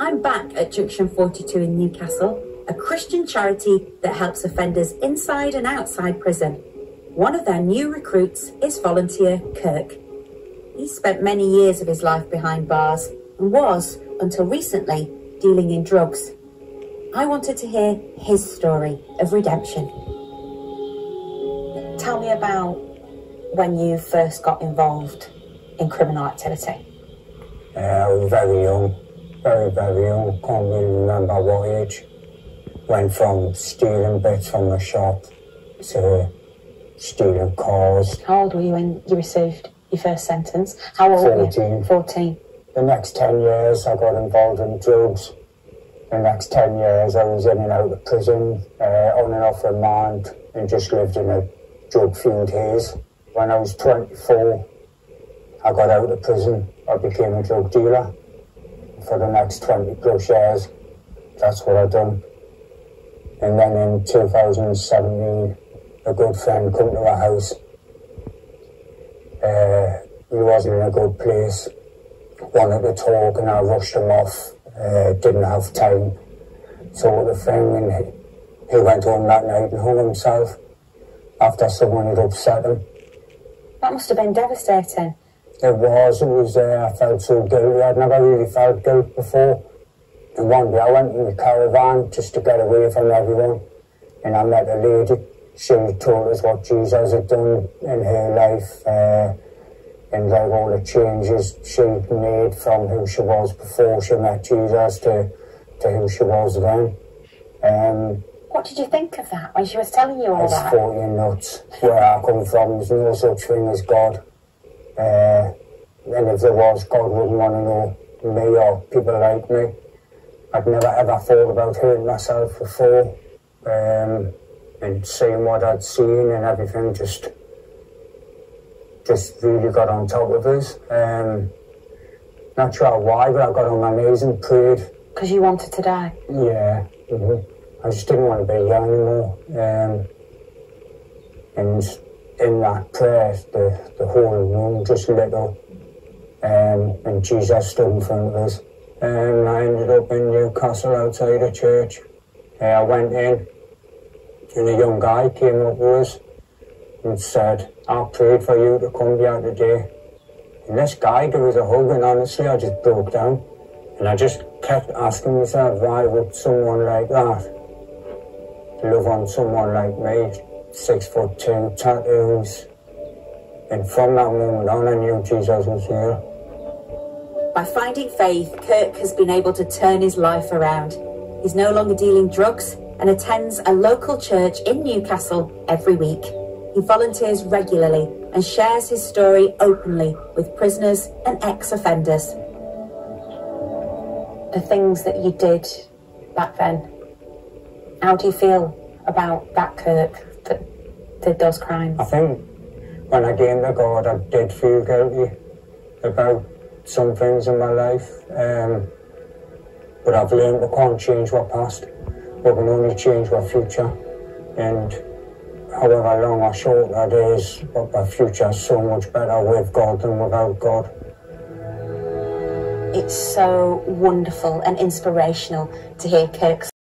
I'm back at Junction 42 in Newcastle, a Christian charity that helps offenders inside and outside prison. One of their new recruits is volunteer Kirk. He spent many years of his life behind bars and was, until recently, dealing in drugs. I wanted to hear his story of redemption. Tell me about when you first got involved in criminal activity. I was very young, very young, can't really remember what age. Went from stealing bits from the shop to stealing cars. How old were you when you received your first sentence? How old 14. were you? 14. The next 10 years I got involved in drugs. The next 10 years I was in and out of prison, on and off remand, and just lived in a drug-fueled haze. When I was 24, I got out of prison. I became a drug dealer. For the next 20 plus years, that's what I've done. And then in 2017, a good friend come to our house. He wasn't in a good place, wanted to talk, and I rushed him off. Didn't have time, sort of thing, and he went home that night and hung himself after someone had upset him. That must have been devastating. It was, I felt so guilty. I'd never really felt guilt before. And one day I went in the caravan just to get away from everyone, and I met a lady. She told us what Jesus had done in her life, and like all the changes she'd made from who she was before she met Jesus to who she was then. What did you think of that when she was telling you all that? It's 40 nuts. Where I come from, there's no such thing as God. And if there was, God wouldn't want to know me or people like me. I'd never ever thought about hurting myself before. And seeing what I'd seen and everything just really got on top of us. Not sure why, but I got on my knees and prayed. Because you wanted to die? Yeah. I just didn't want to be young anymore. And in that prayer, the whole room just lit up. And Jesus stood in front of us. And I ended up in Newcastle outside a church. I went in, and a young guy came up to us and said, I prayed for you to come here today. And this guy gave us a hug, and honestly, I just broke down. And I just kept asking myself, why would someone like that love on someone like me, 6'2", tattoos? And from that moment on, I knew Jesus was here. By finding faith, Kirk has been able to turn his life around. He's no longer dealing drugs and attends a local church in Newcastle every week. He volunteers regularly and shares his story openly with prisoners and ex-offenders. The things that you did back then, how do you feel about that Kirk that did those crimes? I think when I came to God, I did feel guilty about some things in my life. But I've learned we can't change our past. We can only change our future. And however long or short that is, but our future is so much better with God than without God. It's so wonderful and inspirational to hear Kirk's